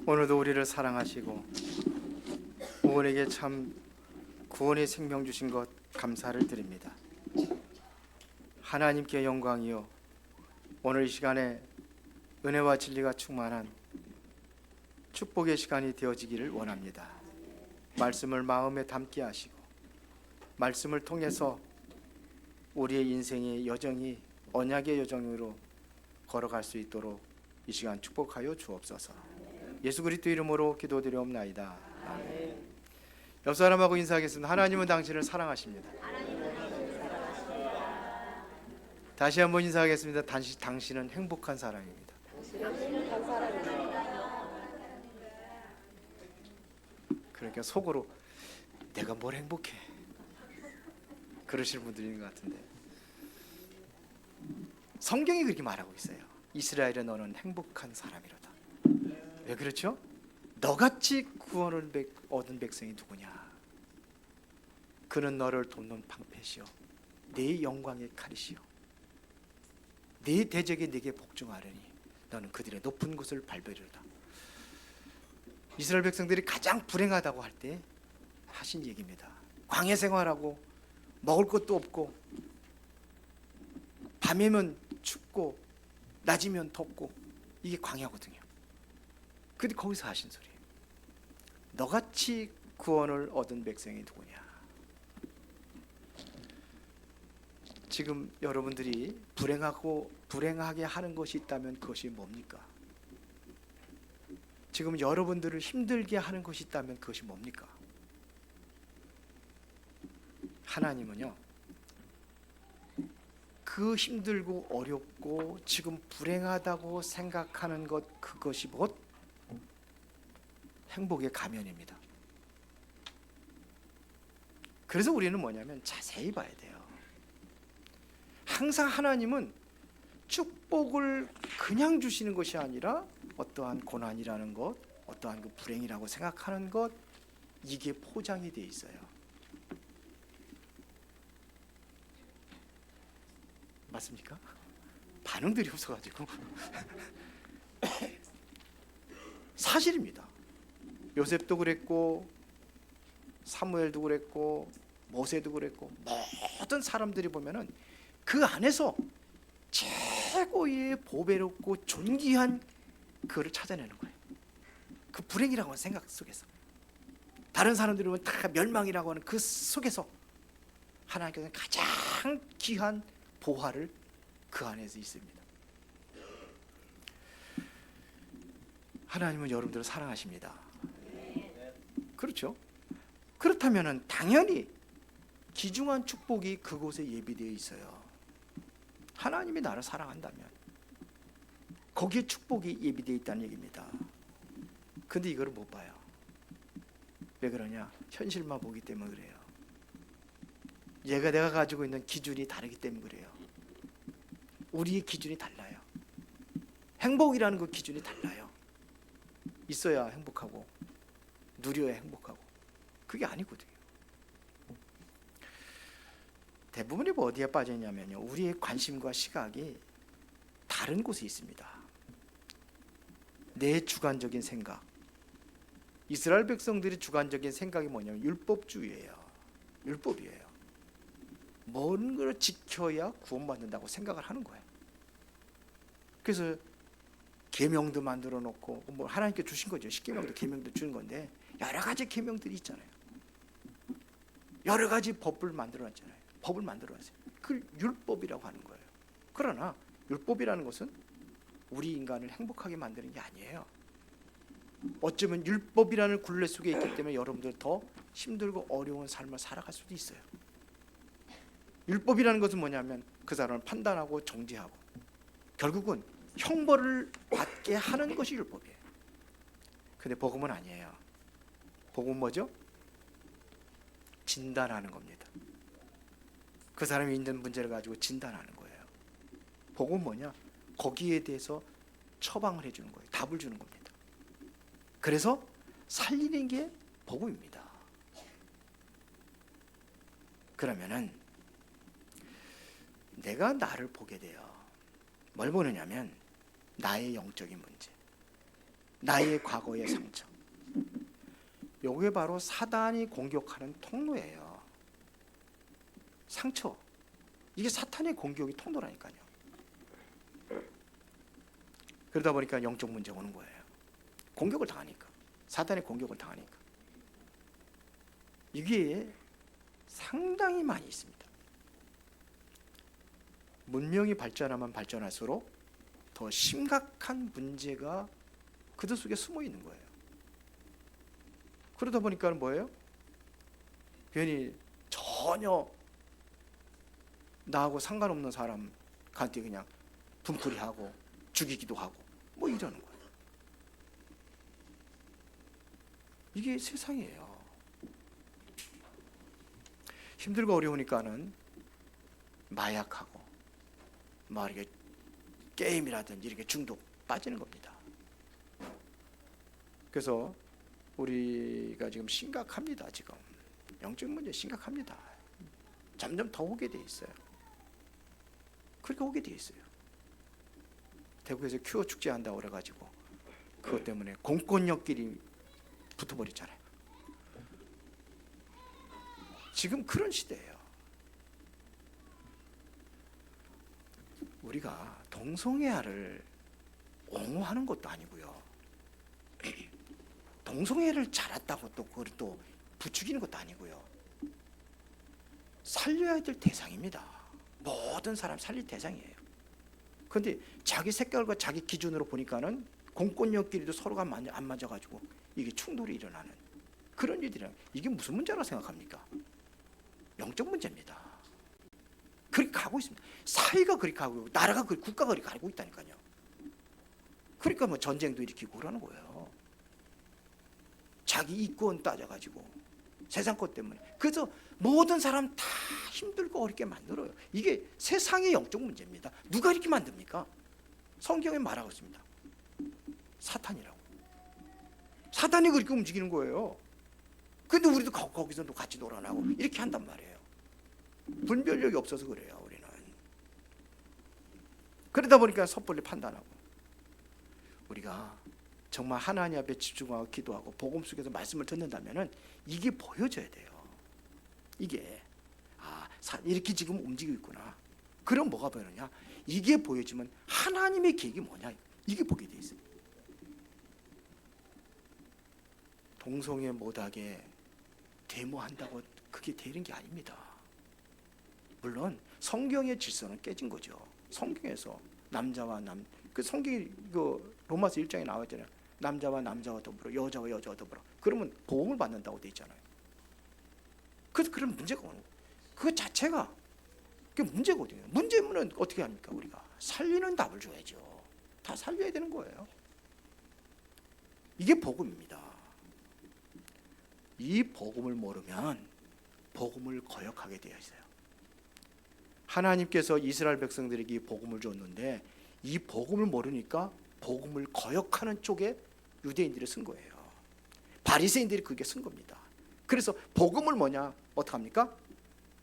오늘도 우리를 사랑하시고 우리에게 참 구원의 생명 주신 것 감사를 드립니다. 하나님께 영광이요, 오늘 이 시간에 은혜와 진리가 충만한 축복의 시간이 되어지기를 원합니다. 말씀을 마음에 담게 하시고 말씀을 통해서 우리의 인생의 여정이 언약의 여정으로 걸어갈 수 있도록 이 시간 축복하여 주옵소서. 예수 그리스도 이름으로 기도드리옵나이다. 아멘. 옆 사람하고 인사하겠습니다. 하나님은 당신을 사랑하십니다. 다시 한번 인사하겠습니다. 당신은 행복한 사람입니다. 그러니까 속으로 내가 뭘 행복해 그러시는 분들이 있는 것 같은데, 성경이 그렇게 말하고 있어요. 이스라엘에 너는 행복한 사람이로다. 왜 그렇죠? 너같이 구원을 얻은 백성이 누구냐? 그는 너를 돕는 방패시오, 네 영광의 칼이시오, 네 대적이 네게 복종하려니 너는 그들의 높은 곳을 밟으리로다. 이스라엘 백성들이 가장 불행하다고 할 때 하신 얘기입니다. 광야 생활하고 먹을 것도 없고 밤이면 춥고 낮이면 덥고 이게 광야거든요. 근데 거기서 하신 소리예요. 너같이 구원을 얻은 백성이 누구냐? 지금 여러분들이 불행하게 하는 것이 있다면 그것이 뭡니까? 지금 여러분들을 힘들게 하는 것이 있다면 그것이 뭡니까? 하나님은요, 그 힘들고 어렵고 지금 불행하다고 생각하는 것, 그것이 곧 행복의 가면입니다. 그래서 우리는 뭐냐면 자세히 봐야 돼요. 항상 하나님은 축복을 그냥 주시는 것이 아니라 어떠한 고난이라는 것, 어떠한 그 불행이라고 생각하는 것, 이게 포장이 되어 있어요. 맞습니까? 반응들이 없어가지고 사실입니다. 요셉도 그랬고 사무엘도 그랬고 모세도 그랬고, 모든 사람들이 보면은 그 안에서 최고의 보배롭고 존귀한 그거를 찾아내는 거예요. 그 불행이라고 하는 생각 속에서, 다른 사람들이 보면 다 멸망이라고 하는 그 속에서 하나님께서는 가장 귀한 보화를 그 안에서 있습니다. 하나님은 여러분들을 사랑하십니다. 그렇죠? 그렇다면 당연히 귀중한 축복이 그곳에 예비되어 있어요. 하나님이 나를 사랑한다면 거기에 축복이 예비되어 있다는 얘기입니다. 근데 이거를 못 봐요. 왜 그러냐? 현실만 보기 때문에 그래요. 내가 가지고 있는 기준이 다르기 때문에 그래요. 우리의 기준이 달라요. 행복이라는 그 기준이 달라요. 있어야 행복하고 누려야 행복하고, 그게 아니거든요. 대부분이 뭐 어디에 빠져 있냐면요, 우리의 관심과 시각이 다른 곳에 있습니다. 내 주관적인 생각. 이스라엘 백성들이 주관적인 생각이 뭐냐면 율법주의예요. 율법이에요. 뭔 걸 지켜야 구원받는다고 생각을 하는 거예요. 그래서 계명도 만들어 놓고, 뭐 하나님께 주신 거죠. 십계명도 계명도 주는 건데 여러 가지 계명들이 있잖아요. 여러 가지 법을 만들어 놨잖아요. 법을 만들어 놨어요. 그걸 율법이라고 하는 거예요. 그러나 율법이라는 것은 우리 인간을 행복하게 만드는 게 아니에요. 어쩌면 율법이라는 굴레 속에 있기 때문에 여러분들 더 힘들고 어려운 삶을 살아갈 수도 있어요. 율법이라는 것은 뭐냐면 그 사람을 판단하고 정죄하고 결국은 형벌을 받게 하는 것이 율법이에요. 근데 복음은 아니에요. 복음은 뭐죠? 진단하는 겁니다. 그 사람이 있는 문제를 가지고 진단하는 거예요. 복음은 뭐냐? 거기에 대해서 처방을 해주는 거예요. 답을 주는 겁니다. 그래서 살리는 게 복음입니다. 그러면은 내가 나를 보게 돼요. 뭘 보느냐면 나의 영적인 문제, 나의 과거의 상처. 요게 바로 사단이 공격하는 통로예요. 상처. 이게 사탄의 공격이 통로라니까요. 그러다 보니까 영적 문제가 오는 거예요. 공격을 당하니까. 사탄의 공격을 당하니까. 이게 상당히 많이 있습니다. 문명이 발전하면 발전할수록 더 심각한 문제가 그들 속에 숨어 있는 거예요. 그러다 보니까 뭐예요? 괜히 전혀 나하고 상관없는 사람한테 그냥 분풀이하고 죽이기도 하고 뭐 이러는 거예요. 이게 세상이에요. 힘들고 어려우니까는 마약하고 뭐 이렇게 게임이라든지 이렇게 중독 빠지는 겁니다. 그래서 우리가 지금 심각합니다. 지금 영적 문제 심각합니다. 점점 더 오게 돼 있어요. 그렇게 오게 돼 있어요. 대구에서 큐어 축제 한다고 그래가지고 그것 때문에 공권력끼리 붙어버렸잖아요. 지금 그런 시대예요. 우리가 동성애를 옹호하는 것도 아니고요. 동성애를 잘했다고 또 그걸 또 부추기는 것도 아니고요. 살려야 될 대상입니다. 모든 사람 살릴 대상이에요. 그런데 자기 색깔과 자기 기준으로 보니까는 공권력끼리도 서로가 안 맞아가지고 이게 충돌이 일어나는 그런 일들이랑 이게 무슨 문제라고 생각합니까? 영적 문제입니다. 그렇게 가고 있습니다. 사회가 그렇게 가고 있고 나라가 국가가 그렇게 가고 있다니까요. 그러니까 뭐 전쟁도 일으키고 그러는 거예요. 자기 이권 따져가지고 세상 것 때문에. 그래서 모든 사람 다 힘들고 어렵게 만들어요. 이게 세상의 영적 문제입니다. 누가 이렇게 만듭니까? 성경에 말하고 있습니다. 사탄이라고. 사탄이 그렇게 움직이는 거예요. 근데 우리도 거기서 같이 놀아나고 이렇게 한단 말이에요. 분별력이 없어서 그래요. 우리는. 그러다 보니까 섣불리 판단하고. 우리가 정말 하나님 앞에 집중하고 기도하고 복음 속에서 말씀을 듣는다면은 이게 보여져야 돼요. 이게 이렇게 지금 움직이고 있구나. 그럼 뭐가 보이느냐? 이게 보여지면 하나님의 계획이 뭐냐? 이게 보게 돼 있어요. 동성애 못하게 데모한다고 그게 되는 게 아닙니다. 물론 성경의 질서는 깨진 거죠. 성경에서 남자와 그 성경이 그 로마서 1장에 나와 있잖아요. 남자와 남자와 더불어 여자와 여자와 더불어. 그러면 보험을 받는다고 돼 있잖아요. 그래서 그런 문제가 오는 거예요. 그거 자체가 그게 문제거든요. 문제는 어떻게 합니까? 우리가 살리는 답을 줘야죠. 다 살려야 되는 거예요. 이게 복음입니다. 이 복음을 모르면 복음을 거역하게 되어 있어요. 하나님께서 이스라엘 백성들에게 이 복음을 줬는데 이 복음을 모르니까 복음을 거역하는 쪽에 유대인들이 쓴 거예요. 바리새인들이 그게 쓴 겁니다. 그래서 복음을 뭐냐? 어떡합니까?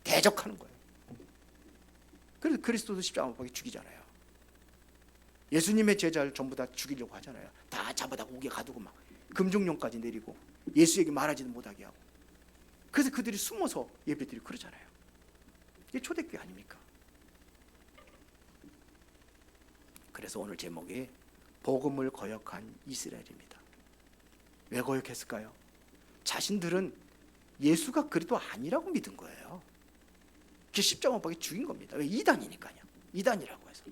대적하는 거예요. 그래서 그리스도도 십자가 못 박혀 죽이잖아요. 예수님의 제자를 전부 다 죽이려고 하잖아요. 다 잡아다 옥에 가두고 막 금종령까지 내리고 예수에게 말하지도 못하게 하고. 그래서 그들이 숨어서 예배드리고 그러잖아요. 이게 초대교회 아닙니까? 그래서 오늘 제목이 복음을 거역한 이스라엘입니다. 왜 거역했을까요? 자신들은 예수가 그리스도 아니라고 믿은 거예요. 그 십자가 못 박혀 죽인 겁니다. 왜? 이단이니까요. 이단이라고 해서.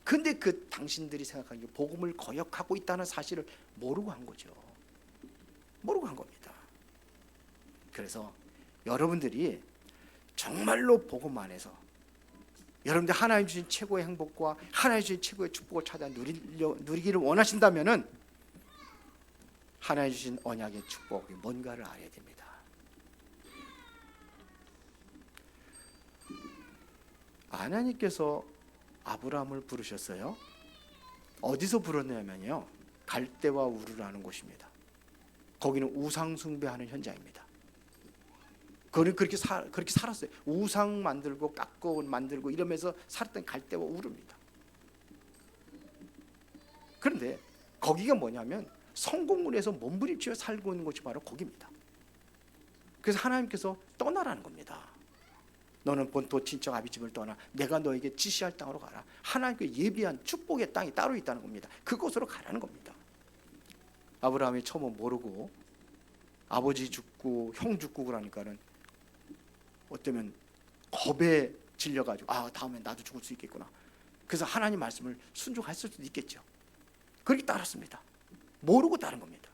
근데 그 당신들이 생각하는 게 복음을 거역하고 있다는 사실을 모르고 한 거죠. 모르고 한 겁니다. 그래서 여러분들이 정말로 복음 안에서 여러분들 하나님 주신 최고의 행복과 하나님 주신 최고의 축복을 찾아 누리기를 원하신다면은 하나님 주신 언약의 축복이 뭔가를 알아야 됩니다. 하나님께서 아브라함을 부르셨어요. 어디서 부르냐면요, 갈대와 우르라는 곳입니다. 거기는 우상 숭배하는 현장입니다. 그는 그렇게 살았어요. 우상 만들고 깎고 만들고 이러면서 살았던 갈대와 우르입니다. 그런데 거기가 뭐냐면 성공을 해서 몸부림치며 살고 있는 곳이 바로 거기입니다. 그래서 하나님께서 떠나라는 겁니다. 너는 본토 친척 아비집을 떠나 내가 너에게 지시할 땅으로 가라. 하나님께 예비한 축복의 땅이 따로 있다는 겁니다. 그곳으로 가라는 겁니다. 아브라함이 처음은 모르고 아버지 죽고 형 죽고 그러니까는 어쩌면 겁에 질려가지고 다음에 나도 죽을 수 있겠구나. 그래서 하나님 말씀을 순종했을 수도 있겠죠. 그렇게 따랐습니다. 모르고 따른 겁니다.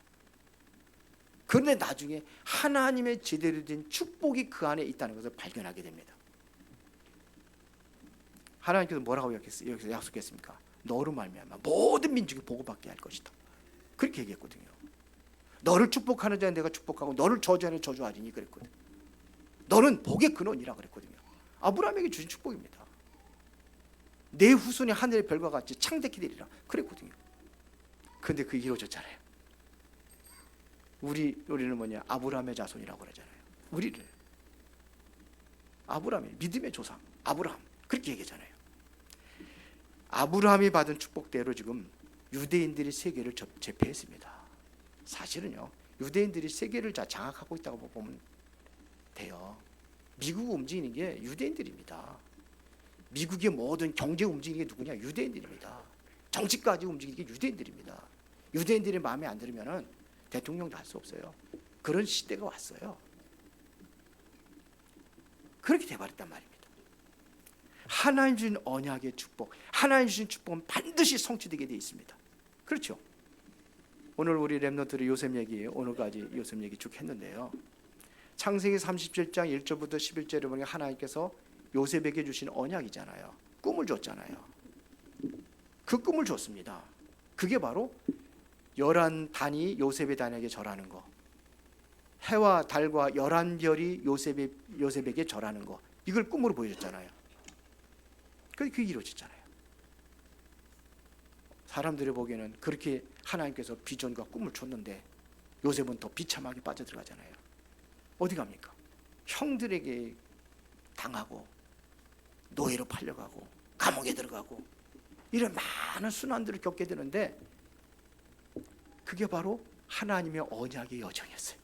그런데 나중에 하나님의 제대로 된 축복이 그 안에 있다는 것을 발견하게 됩니다. 하나님께서 뭐라고 여기서 약속했습니까? 너로 말미암아 모든 민족이 복을 받게 할 것이다. 그렇게 얘기했거든요. 너를 축복하는 자는 내가 축복하고 너를 저주하는 저주하리니 그랬거든요. 너는 복의 근원이라 그랬거든요. 아브라함에게 주신 축복입니다. 내 후손이 하늘의 별과 같이 창대히 되리라 그랬거든요. 그런데 그게 이루어졌잖아요. 우리는 뭐냐? 아브라함의 자손이라고 그러잖아요. 우리를 아브라함의 믿음의 조상 아브라함 그렇게 얘기하잖아요. 아브라함이 받은 축복대로 지금 유대인들이 세계를 제패했습니다. 사실은요, 유대인들이 세계를 다 장악하고 있다고 보면 돼요. 미국 움직이는 게 유대인들입니다. 미국의 모든 경제 움직이는 게 누구냐? 유대인들입니다. 정치까지 움직이는 게 유대인들입니다. 유대인들이 마음에 안 들으면은 대통령도 할 수 없어요. 그런 시대가 왔어요. 그렇게 돼버렸단 말입니다. 하나님 주신 언약의 축복, 하나님 주신 축복은 반드시 성취되게 되어 있습니다. 그렇죠? 오늘 우리 렘넌트들의 요셉 얘기, 오늘까지 요셉 얘기 쭉 했는데요. 창세기 37장 1절부터 11절에 보면 하나님께서 요셉에게 주신 언약이잖아요. 꿈을 줬잖아요. 그 꿈을 줬습니다. 그게 바로 11단이 요셉의 단에게 절하는 거, 해와 달과 11별이 요셉에게 절하는 거, 이걸 꿈으로 보여줬잖아요. 그게 이루어졌잖아요. 사람들이 보기에는 그렇게 하나님께서 비전과 꿈을 줬는데 요셉은 더 비참하게 빠져들어가잖아요. 어디 갑니까? 형들에게 당하고 노예로 팔려가고 감옥에 들어가고 이런 많은 순환들을 겪게 되는데 그게 바로 하나님의 언약의 여정이었어요.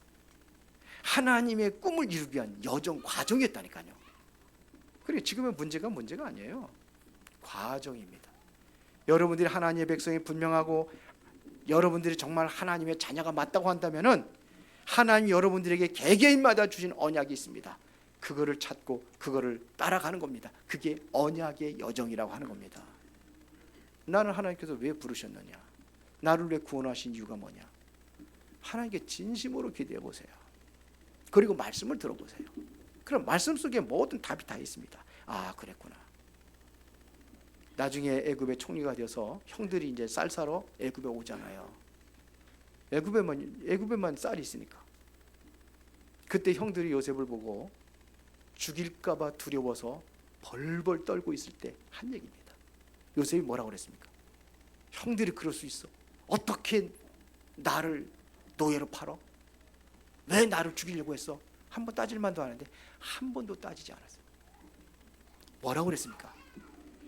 하나님의 꿈을 이루기 위한 여정 과정이었다니까요. 그리고 지금의 문제가 아니에요. 과정입니다. 여러분들이 하나님의 백성이 분명하고 여러분들이 정말 하나님의 자녀가 맞다고 한다면은 하나님 여러분들에게 개개인마다 주신 언약이 있습니다. 그거를 찾고 그거를 따라가는 겁니다. 그게 언약의 여정이라고 하는 겁니다. 나는 하나님께서 왜 부르셨느냐? 나를 왜 구원하신 이유가 뭐냐? 하나님께 진심으로 기대해 보세요. 그리고 말씀을 들어보세요. 그럼 말씀 속에 모든 답이 다 있습니다. 그랬구나. 나중에 애굽의 총리가 되어서 형들이 이제 쌀 사러 애굽에 오잖아요. 애굽에만 쌀이 있으니까. 그때 형들이 요셉을 보고 죽일까봐 두려워서 벌벌 떨고 있을 때 한 얘기입니다. 요셉이 뭐라고 그랬습니까? 형들이 그럴 수 있어. 어떻게 나를 노예로 팔어? 왜 나를 죽이려고 했어? 한 번 따질 만도 하는데 한 번도 따지지 않았어요. 뭐라고 그랬습니까?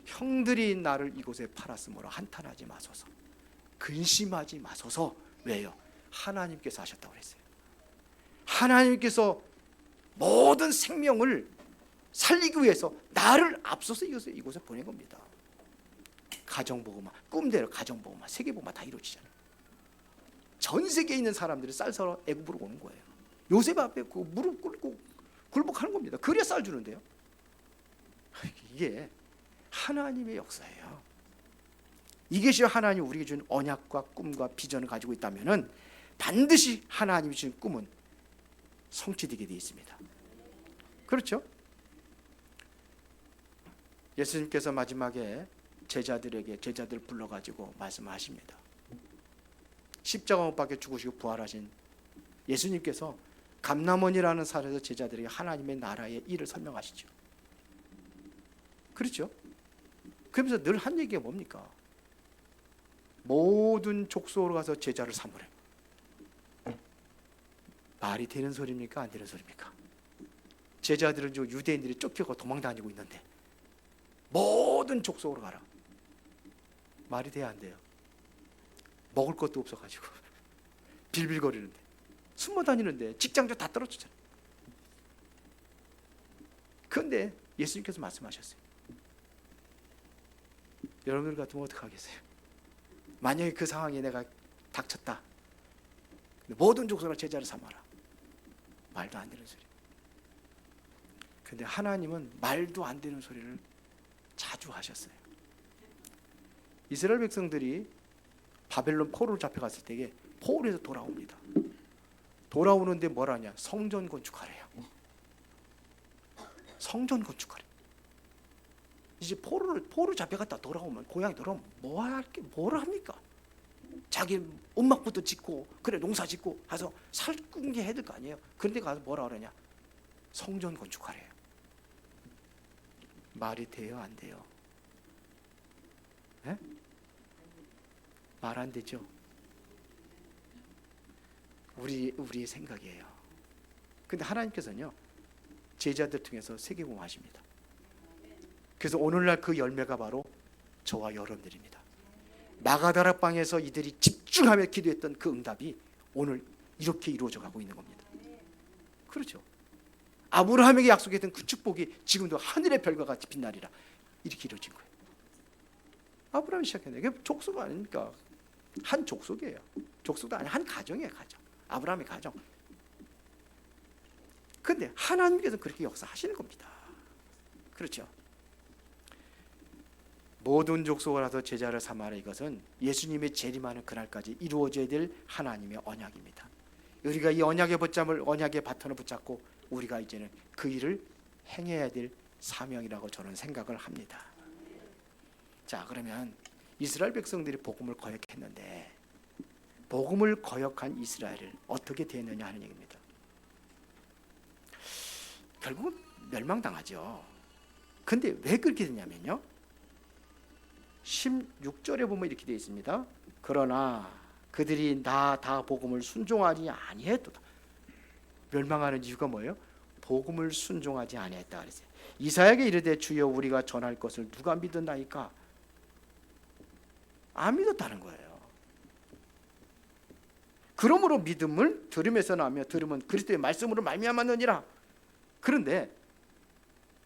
형들이 나를 이곳에 팔았으므로 한탄하지 마소서, 근심하지 마소서. 왜요? 하나님께서 하셨다고 그랬어요. 하나님께서 모든 생명을 살리기 위해서 나를 앞서서 이곳에 보낸 겁니다. 가정복음화, 꿈대로 가정복음화, 세계복음화 다 이루어지잖아요. 전 세계에 있는 사람들이 쌀 사러 애굽으로 오는 거예요. 요셉 앞에 그 무릎 꿇고 굴복하는 겁니다. 그래야 쌀 주는데요. 이게 하나님의 역사예요. 이것이 하나님 우리에게 준 언약과 꿈과 비전을 가지고 있다면은 반드시 하나님이 주신 꿈은 성취되게 되어 있습니다. 그렇죠? 예수님께서 마지막에 제자들 불러가지고 말씀하십니다. 십자가 못 박혀 죽으시고 부활하신 예수님께서 감람원이라는 산에서 제자들에게 하나님의 나라의 일을 설명하시죠. 그렇죠? 그러면서 늘 한 얘기가 뭡니까? 모든 족속으로 가서 제자를 삼으래. 말이 되는 소리입니까? 안 되는 소리입니까? 제자들은 유대인들이 쫓겨가 도망다니고 있는데 모든 족속으로 가라. 말이 돼야 안 돼요? 먹을 것도 없어가지고 빌빌거리는데, 숨어 다니는데 직장도 다 떨어졌잖아요. 그런데 예수님께서 말씀하셨어요. 여러분들 같으면 어떡하겠어요? 만약에 그 상황에 내가 닥쳤다, 모든 족속을 제자로 삼아라. 말도 안 되는 소리. 근데 하나님은 말도 안 되는 소리를 자주 하셨어요. 이스라엘 백성들이 바벨론 포로로 잡혀갔을 때에 포로에서 돌아옵니다. 돌아오는데 뭘 하냐? 성전 건축하래요. 성전 건축하래. 이제 포로 잡혀갔다 돌아오면, 고향에 돌아오면 뭘 합니까? 자기 음막부터 짓고, 그래 농사 짓고 가서 살궁게 해야 될 거 아니에요. 그런데 가서 뭐라 그러냐? 성전 건축하래요. 말이 돼요, 안 돼요? 네? 말 안 되죠. 우리의 생각이에요. 근데 하나님께서는요, 제자들 통해서 세계복음 하십니다. 그래서 오늘날 그 열매가 바로 저와 여러분들입니다. 마가다라 방에서 이들이 집중하며 기도했던 그 응답이 오늘 이렇게 이루어져 가고 있는 겁니다. 그렇죠. 아브라함에게 약속했던 그 축복이 지금도 하늘의 별과 같이 빛나리라, 이렇게 이루어진 거예요. 아브라함이 시작했네. 이게 족속 아닙니까? 한 족속이에요. 족속도 아니, 한 가정이에요. 가정. 아브라함의 가정. 근데 하나님께서 그렇게 역사하시는 겁니다. 그렇죠. 모든 족속을 와서 제자를 삼아라, 이것은 예수님의 재림하는 그날까지 이루어져야 될 하나님의 언약입니다. 우리가 이 언약의 바톤을 붙잡고 우리가 이제는 그 일을 행해야 될 사명이라고 저는 생각을 합니다. 자, 그러면 이스라엘 백성들이 복음을 거역했는데, 복음을 거역한 이스라엘을 어떻게 대했느냐 하는 얘기입니다. 결국은 멸망당하죠. 근데 왜 그렇게 됐냐면요, 16절에 보면 이렇게 되어 있습니다. 그러나 그들이 다 복음을 순종하지 아니했도다. 멸망하는 이유가 뭐예요? 복음을 순종하지 아니했다 그랬어요. 이사야에게 이르되 주여 우리가 전할 것을 누가 믿었나이까? 안 믿었다는 거예요. 그러므로 믿음을 들음에서 나며 들음은 그리스도의 말씀으로 말미암았느니라. 그런데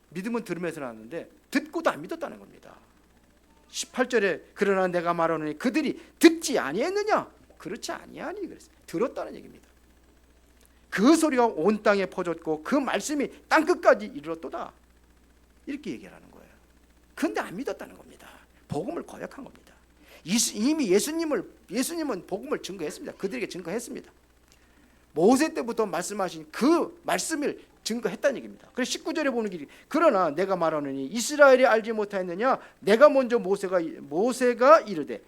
믿음은 들음에서 나왔는데 듣고도 안 믿었다는 겁니다. 18절에 그러나 내가 말하노니 그들이 듣지 아니했느냐? 그렇지 아니하니 그랬어요. 들었다는 얘기입니다. 그 소리가 온 땅에 퍼졌고 그 말씀이 땅끝까지 이르렀도다, 이렇게 얘기하는 거예요. 그런데 안 믿었다는 겁니다. 복음을 거역한 겁니다. 이미 예수님은 복음을 증거했습니다. 그들에게 증거했습니다. 모세 때부터 말씀하신 그 말씀을 증거했다는 얘기입니다. 그래서 19절에 보는 길이 그러나 내가 말하느니 이스라엘이 알지 못하였느냐? 내가 먼저 모세가 이르되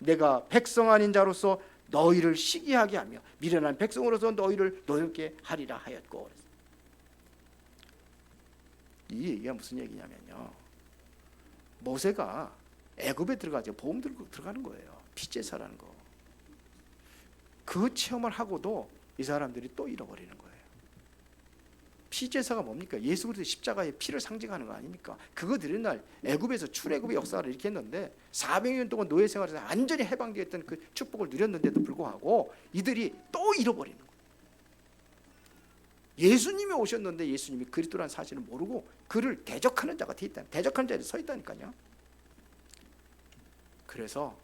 내가 백성 아닌 자로서 너희를 시기하게 하며 미련한 백성으로서 너희를 노엽게 하리라 하였고. 이 얘기가 무슨 얘기냐면요, 모세가 애굽에 들어가죠. 보험 들고 들어가는 거예요. 피제사라는 거. 그 체험을 하고도 이 사람들이 또 잃어버리는 거예요. 피제사가 뭡니까? 예수 그리스도의 십자가의 피를 상징하는 거 아닙니까? 그거 드린 날 애굽에서 출애굽의 역사를 이렇게 했는데 400년 동안 노예 생활에서 완전히 해방되었던 그 축복을 누렸는데도 불구하고 이들이 또 잃어버리는 거예요. 예수님이 오셨는데 예수님이 그리스도라는 사실을 모르고 그를 대적하는 자가 돼 있다. 대적하는 자리에 서 있다니까요. 그래서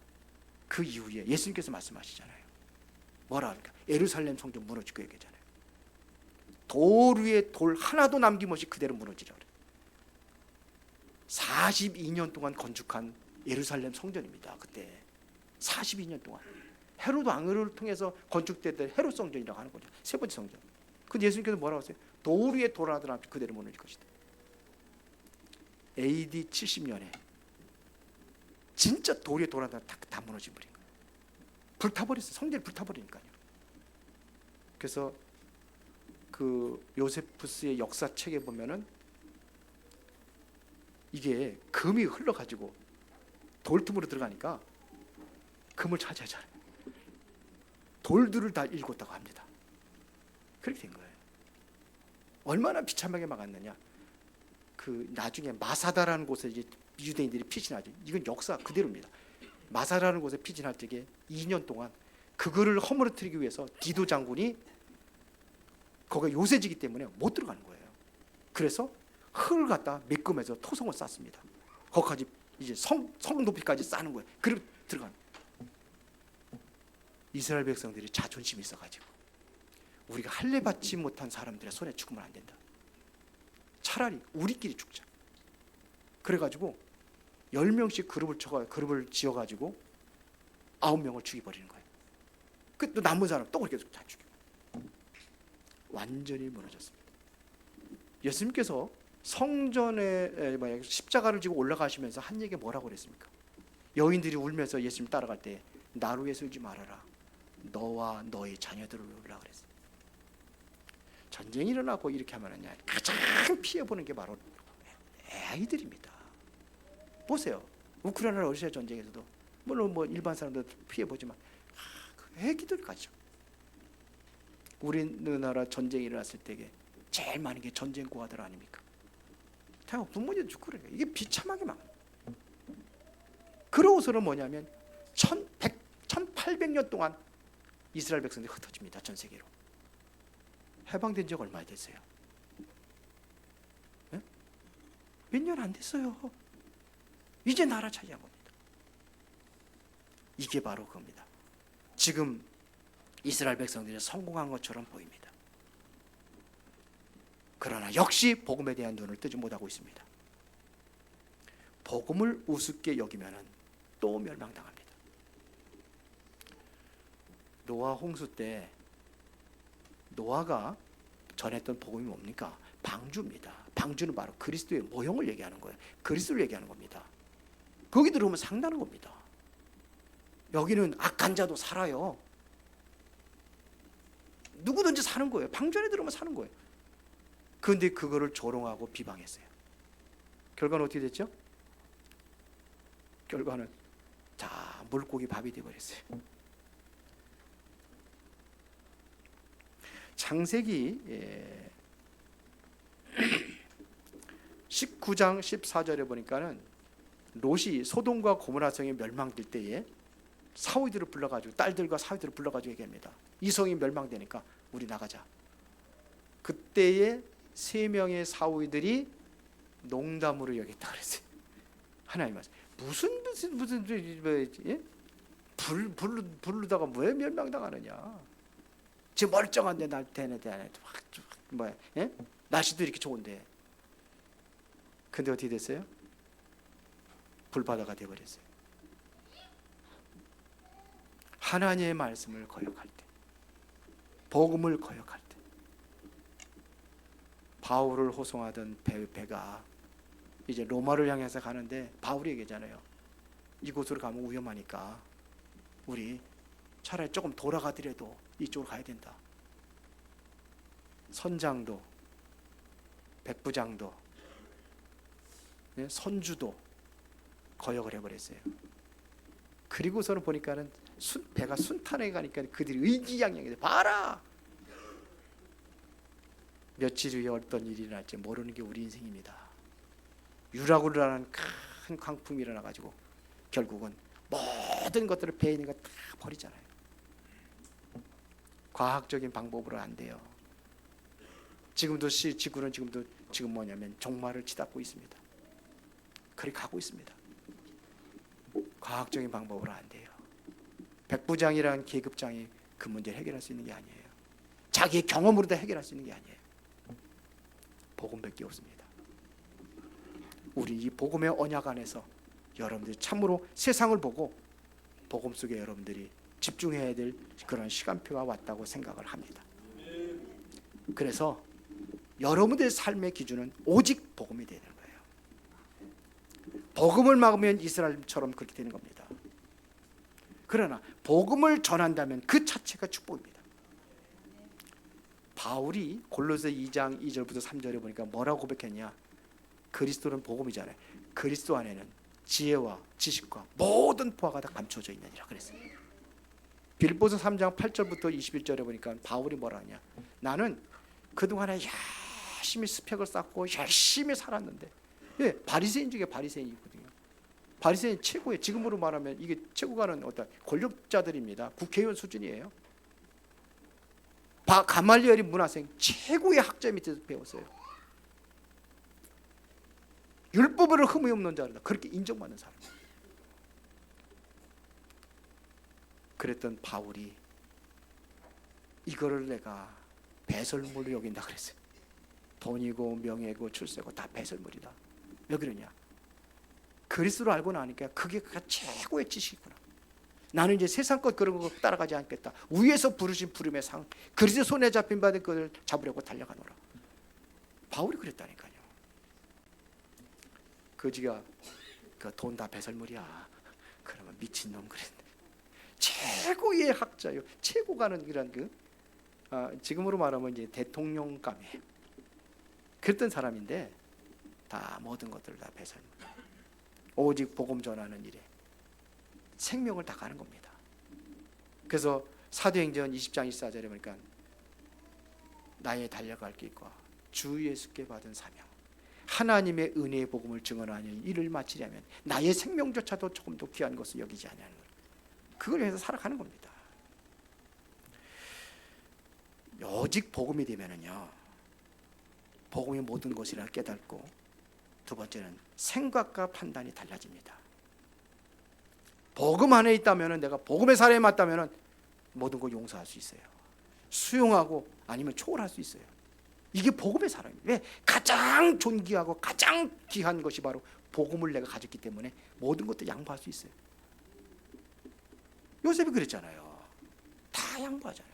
그 이후에 예수님께서 말씀하시잖아요. 뭐라 할까? 예루살렘 성전 무너질 거 얘기잖아요. 돌 위에 돌 하나도 남김없이 그대로 무너지라 그래요. 42년 동안 건축한 예루살렘 성전입니다. 그때 42년 동안 헤롯 왕을 통해서 건축됐던 헤롯 성전이라고 하는 거죠. 세 번째 성전. 근데 예수님께서 뭐라고 하세요? 돌 위에 돌 하나도 남김없이 그대로 무너질 것이다. AD 70년에 진짜 돌 위에 돌 하나 다 무너져 버린 거예요. 불타버렸어요. 성전이 불타버리니까요. 그래서 그 요세푸스의 역사책에 보면은 이게 금이 흘러가지고 돌틈으로 들어가니까 금을 차지하잖아요. 돌들을 다 읽었다고 합니다. 그렇게 된 거예요. 얼마나 비참하게 막았느냐. 그 나중에 마사다라는 곳에 이제 유대인들이 피신하죠. 이건 역사 그대로입니다. 마사라는 곳에 피신할 적에 2년 동안 그거를 허물어뜨리기 위해서 디도 장군이 거기가 요새지기 때문에 못 들어가는 거예요. 그래서 흙을 갖다 메꾸면서 토성을 쌓습니다. 거기까지 이제 성 높이까지 쌓는 거예요. 그리고 들어가는 거예요. 이스라엘 백성들이 자존심이 있어가지고 우리가 할례 받지 못한 사람들의 손에 죽으면 안 된다. 차라리 우리끼리 죽자. 그래가지고 10명씩 그룹을 지어가지고 9명을 죽여버리는 거예요. 그 또 남은 사람 또 그렇게 다 죽여. 완전히 무너졌습니다. 예수님께서 성전에 십자가를 지고 올라가시면서 한 얘기가 뭐라고 그랬습니까? 여인들이 울면서 예수님 따라갈 때 나로 위해서 울지 말아라. 너와 너의 자녀들을 울라 그랬어요. 전쟁이 일어나고 이렇게 하면 가장 피해보는 게 바로 아이들입니다. 보세요. 우크라이나 러시아 전쟁에서도 물론 일반 사람들 피해보지만 그 애기들 가죠. 우리나라 전쟁이 일어났을 때 제일 많은 게 전쟁 고아들 아닙니까? 다 부모님도 죽고 그래요. 이게 비참하게 막. 그러고서는 뭐냐면 1800년 동안 이스라엘 백성들이 흩어집니다. 전 세계로. 해방된 지 얼마 됐어요? 네? 몇 년 안 됐어요. 이제 나라 차지한 겁니다. 이게 바로 그겁니다. 지금 이스라엘 백성들이 성공한 것처럼 보입니다. 그러나 역시 복음에 대한 눈을 뜨지 못하고 있습니다. 복음을 우습게 여기면 또 멸망당합니다. 노아 홍수 때 노아가 전했던 복음이 뭡니까? 방주입니다. 방주는 바로 그리스도의 모형을 얘기하는 거예요. 그리스도를 얘기하는 겁니다. 거기 들어오면 상다는 겁니다. 여기는 악한 자도 살아요. 누구든지 사는 거예요. 방주 안에 들어오면 사는 거예요. 그런데 그거를 조롱하고 비방했어요. 결과는 어떻게 됐죠? 결과는 자 물고기 밥이 되어버렸어요. 창세기 19장 14절에 보니까는 롯이 소돔과 고모라 성이 멸망될 때에 사위들을 불러가지고 딸들과 사위들을 불러가지고 얘기합니다. 이 성이 멸망되니까 우리 나가자. 그때에 3명의 사위들이 농담으로 여겼다 그랬어요. 하나님 말씀. 무슨 예? 부르다가 왜 멸망당하느냐? 지금 멀쩡한데 날 대네 뭐야? 예? 날씨도 이렇게 좋은데. 근데 어떻게 됐어요? 불바다가 되어버렸어요. 하나님의 말씀을 거역할 때, 복음을 거역할 때, 바울을 호송하던 배가 이제 로마를 향해서 가는데 바울이 얘기하잖아요. 이곳으로 가면 위험하니까 우리 차라리 조금 돌아가더라도 이쪽으로 가야 된다. 선장도, 백부장도, 선주도 거역을 해버렸어요. 그리고서는 보니까는 배가 순탄하게 가니까 그들이 의기양양해서 봐라. 며칠 후에 어떤 일이 일어날지 모르는 게 우리 인생입니다. 유라굴라는 큰 광풍이 일어나가지고 결국은 모든 것들을 배에 있는 거 다 버리잖아요. 과학적인 방법으로 안 돼요. 지금도 지구는 지금 뭐냐면 종말을 치닫고 있습니다. 그렇게 가고 있습니다. 과학적인 방법으로 안 돼요. 백부장이라는 계급장이 그 문제를 해결할 수 있는 게 아니에요. 자기의 경험으로 다 해결할 수 있는 게 아니에요. 복음밖에 없습니다. 우리 이 복음의 언약 안에서 여러분들이 참으로 세상을 보고 복음 속에 여러분들이 집중해야 될 그런 시간표가 왔다고 생각을 합니다. 그래서 여러분들의 삶의 기준은 오직 복음이 되는 거예요. 복음을 막으면 이스라엘처럼 그렇게 되는 겁니다. 그러나 복음을 전한다면 그 자체가 축복입니다. 바울이 골로새 2장 2절부터 3절에 보니까 뭐라고 고백했냐? 그리스도는 복음이잖아요. 그리스도 안에는 지혜와 지식과 모든 보화가 다 감춰져 있느니라 그랬어요. 빌보서 3장 8절부터 21절에 보니까 바울이 뭐라 하냐? 나는 그동안에 열심히 스펙을 쌓고 열심히 살았는데, 예, 바리새인 중에 바리새인이거든요. 바리새인 최고의, 지금으로 말하면 이게 최고가는 어떤 권력자들입니다. 국회의원 수준이에요. 가말리엘이 문화생 최고의 학자 밑에서 배웠어요. 율법으로 흠이 없는 자다, 그렇게 인정받는 사람. 그랬던 바울이 이거를 내가 배설물로 여긴다 그랬어요. 돈이고 명예고 출세고 다 배설물이다. 왜 그러냐? 그리스도를 알고 나니까 그게 최고의 지식이구나. 나는 이제 세상 것 그런 거 따라가지 않겠다. 위에서 부르신 부름의 상, 그리스도 손에 잡힌 바된 것을 잡으려고 달려가노라. 바울이 그랬다니까요. 그지가 그 돈 다 배설물이야. 그러면 미친놈 그랬는데 최고의 학자요. 최고가는 이런 지금으로 말하면 이제 대통령감이에요. 그랬던 사람인데 다 모든 것들 다 배설물. 오직 복음 전하는 일에 생명을 다 가는 겁니다. 그래서 사도행전 20장 24절에 보니까 나의 달려갈 길과 주 예수께 받은 사명, 하나님의 은혜의 복음을 증언하는 일을 마치려면 나의 생명조차도 조금 더 귀한 것을 여기지 않냐는 거예요. 그걸 위해서 살아가는 겁니다. 오직 복음이 되면은요, 복음의 모든 것이라 깨닫고, 두 번째는 생각과 판단이 달라집니다. 복음 안에 있다면은, 내가 복음의 사람에 맞다면은 모든 걸 용서할 수 있어요. 수용하고 아니면 초월할 수 있어요. 이게 복음의 사람이에요. 왜? 가장 존귀하고 가장 귀한 것이 바로 복음을 내가 가졌기 때문에 모든 것도 양보할 수 있어요. 요셉이 그랬잖아요. 다 양보하잖아요.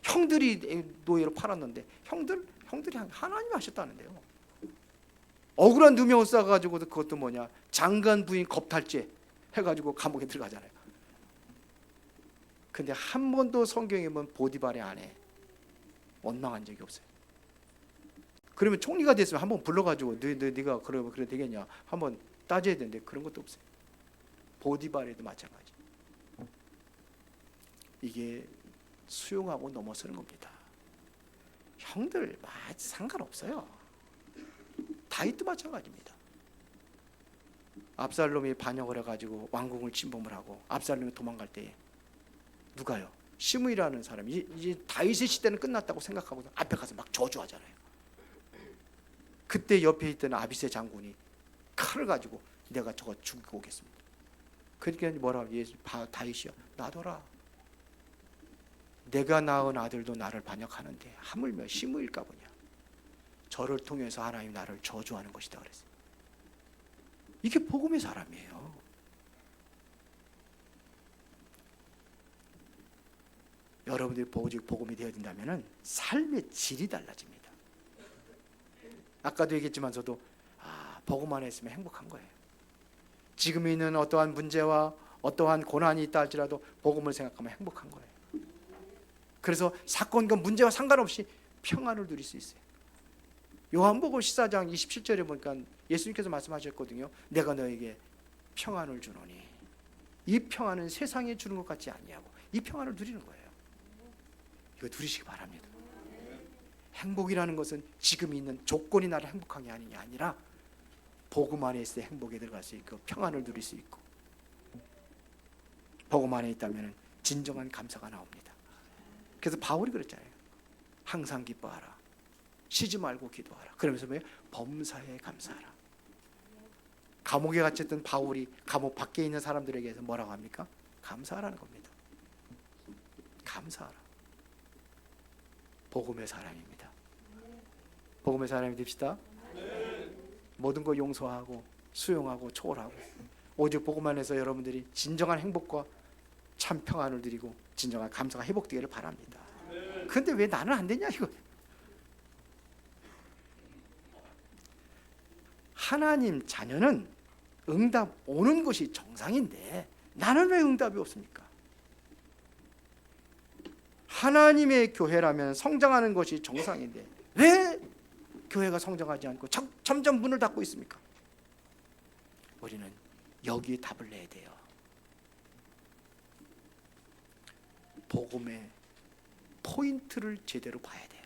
형들이 노예로 팔았는데 형들이 하나님이 하셨다는데요. 억울한 누명을 써가지고 그것도 뭐냐, 장관 부인 겁탈죄 해가지고 감옥에 들어가잖아요. 근데 한 번도 성경에 보면 보디발의 아내 원망한 적이 없어요. 그러면 총리가 됐으면 한번 불러가지고 네가 그래 되겠냐 한번 따져야 되는데 그런 것도 없어요. 보디발에도 마찬가지. 이게 수용하고 넘어서는 겁니다. 형들 상관없어요. 다윗도 마찬가지입니다. 압살롬이 반역을 해가지고 왕궁을 침범을 하고 압살롬이 도망갈 때에 누가요? 시므이라는 사람이 이제 다윗의 시대는 끝났다고 생각하고 앞에 가서 막 저주하잖아요. 그때 옆에 있던 아비새 장군이 칼을 가지고 내가 저거 죽이고 오겠습니다. 그러니까 뭐라고 다윗이요, 놔둬라. 내가 낳은 아들도 나를 반역하는데 하물며 시므일까 보냐. 저를 통해서 하나님 나를 저주하는 것이다 그랬어요. 이게 복음의 사람이에요. 여러분들이 오직 복음이 되어야 된다면 삶의 질이 달라집니다. 아까도 얘기했지만서도 복음 안에 있으면 행복한 거예요. 지금 있는 어떠한 문제와 어떠한 고난이 있다 할지라도 복음을 생각하면 행복한 거예요. 그래서 사건과 문제와 상관없이 평안을 누릴 수 있어요. 요한복음 14장 27절에 보니까 예수님께서 말씀하셨거든요. 내가 너에게 평안을 주노니 이 평안은 세상에 주는 것 같지 아니하고 이 평안을 누리는 거예요. 이거 누리시기 바랍니다. 행복이라는 것은 지금 있는 조건이 나를 행복하게 하는 게 아니라 복음 안에 있을 때 행복에 들어갈 수 있고 평안을 누릴 수 있고, 복음 안에 있다면 진정한 감사가 나옵니다. 그래서 바울이 그랬잖아요. 항상 기뻐하라. 쉬지 말고 기도하라. 그러면서 왜? 범사에 감사하라. 감옥에 갇혔던 바울이 감옥 밖에 있는 사람들에게서 뭐라고 합니까? 감사하라는 겁니다. 감사하라. 복음의 사람입니다. 복음의 사람이 됩시다. 모든 걸 용서하고 수용하고 초월하고 오직 복음 안에서 여러분들이 진정한 행복과 참 평안을 누리고 진정한 감사가 회복되기를 바랍니다. 그런데 왜 나는 안 되냐 이거. 하나님 자녀는 응답 오는 것이 정상인데 나는 왜 응답이 없습니까? 하나님의 교회라면 성장하는 것이 정상인데 왜 교회가 성장하지 않고 점점 문을 닫고 있습니까? 우리는 여기에 답을 내야 돼요. 복음의 포인트를 제대로 봐야 돼요.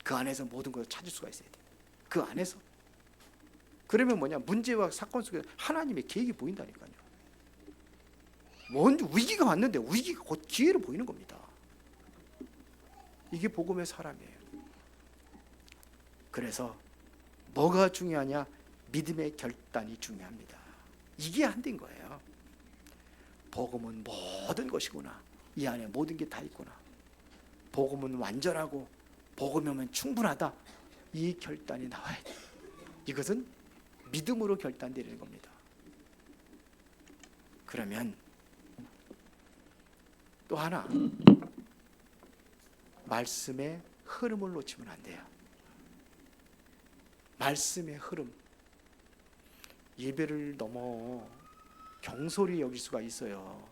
그 안에서 모든 것을 찾을 수가 있어야 돼요. 그 안에서 그러면 뭐냐, 문제와 사건 속에 하나님의 계획이 보인다니까요. 먼저 위기가 왔는데 위기가 곧 기회로 보이는 겁니다. 이게 복음의 사람이에요. 그래서 뭐가 중요하냐? 믿음의 결단이 중요합니다. 이게 안 된 거예요. 복음은 모든 것이구나. 이 안에 모든 게 다 있구나. 복음은 완전하고 복음이면 충분하다. 이 결단이 나와야 돼. 이것은 믿음으로 결단되는 겁니다. 그러면 또 하나, 말씀의 흐름을 놓치면 안 돼요. 말씀의 흐름. 예배를 너무 경솔히 여길 수가 있어요.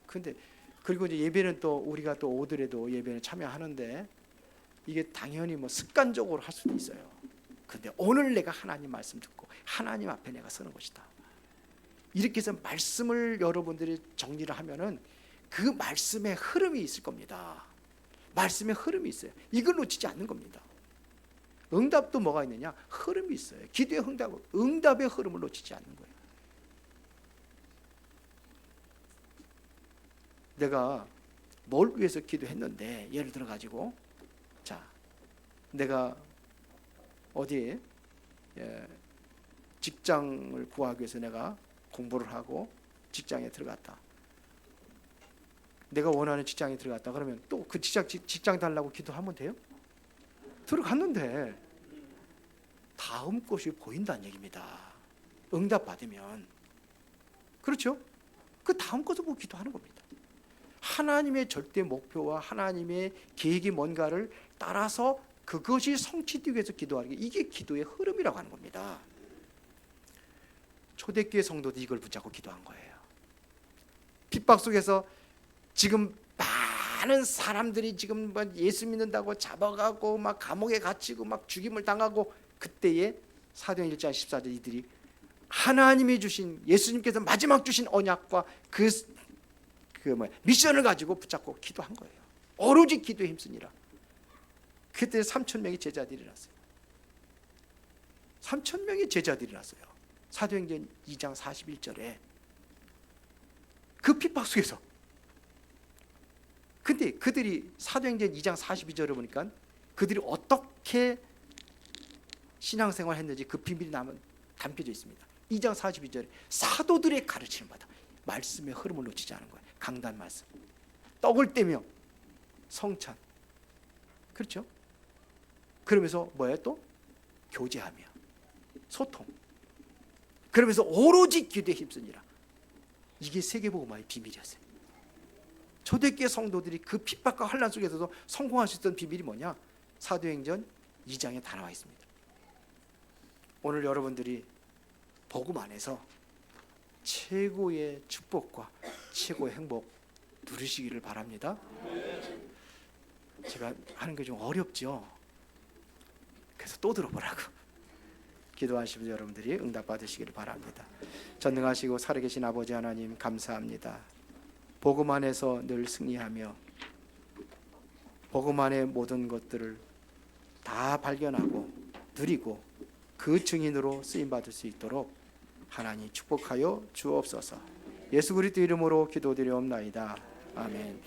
근데 그리고 이제 예배는 또 우리가 또 오더라도 예배는 참여하는데 이게 당연히 뭐 습관적으로 할 수도 있어요. 근데 오늘 내가 하나님 말씀 듣고 하나님 앞에 내가 서는 것이다. 이렇게 해서 말씀을 여러분들이 정리를 하면은 그 말씀의 흐름이 있을 겁니다. 말씀의 흐름이 있어요. 이걸 놓치지 않는 겁니다. 응답도 뭐가 있느냐? 흐름이 있어요. 기도의 응답의 흐름을 놓치지 않는 거예요. 내가 뭘 위해서 기도했는데, 예를 들어 가지고, 자, 내가 어디에 직장을 구하기 위해서 내가 공부를 하고 직장에 들어갔다. 내가 원하는 직장에 들어갔다. 그러면 또 그 직장 달라고 기도하면 돼요? 들어갔는데 다음 것이 보인다는 얘기입니다. 응답 받으면. 그렇죠? 그 다음 것을 보고 기도하는 겁니다. 하나님의 절대 목표와 하나님의 계획이 뭔가를 따라서 그것이 성취되기 위해서 기도하는 게, 이게 기도의 흐름이라고 하는 겁니다. 초대교회 성도도 이걸 붙잡고 기도한 거예요. 핍박 속에서 지금 많은 사람들이 지금 예수 믿는다고 잡아가고 막 감옥에 갇히고 막 죽임을 당하고, 그때에 사도행 1장 14절 이들이 하나님이 주신, 예수님께서 마지막 주신 언약과 그 미션을 가지고 붙잡고 기도한 거예요. 오로지 기도에 힘쓰니라. 그때 3,000명의 제자들이 일어났어요. 3,000명의 제자들이 일어났어요. 사도행전 2장 41절에 그 핍박 속에서. 근데 그들이 사도행전 2장 42절에 보니까 그들이 어떻게 신앙생활을 했는지 그 비밀이 담겨져 있습니다. 2장 42절에 사도들의 가르침을 받아 말씀의 흐름을 놓치지 않은 거예요. 강단 말씀, 떡을 떼며 성찬, 그렇죠? 그러면서 뭐예요? 또 교제하며 소통, 그러면서 오로지 기도에 힘쓰니라. 이게 세계복음화의 비밀이었어요. 초대교회 성도들이 그 핍박과 환난 속에서도 성공할 수 있던 비밀이 뭐냐? 사도행전 2장에 다 나와 있습니다. 오늘 여러분들이 복음 안에서 최고의 축복과 최고의 행복 누리시기를 바랍니다. 제가 하는 게 좀 어렵죠? 그래서 또 들어보라고. 기도하시면 여러분들이 응답 받으시기를 바랍니다. 전능하시고 살아계신 아버지 하나님, 감사합니다. 복음 안에서 늘 승리하며 복음 안의 모든 것들을 다 발견하고 누리고 그 증인으로 쓰임받을 수 있도록 하나님 축복하여 주옵소서. 예수 그리스도 이름으로 기도드리옵나이다. 아멘.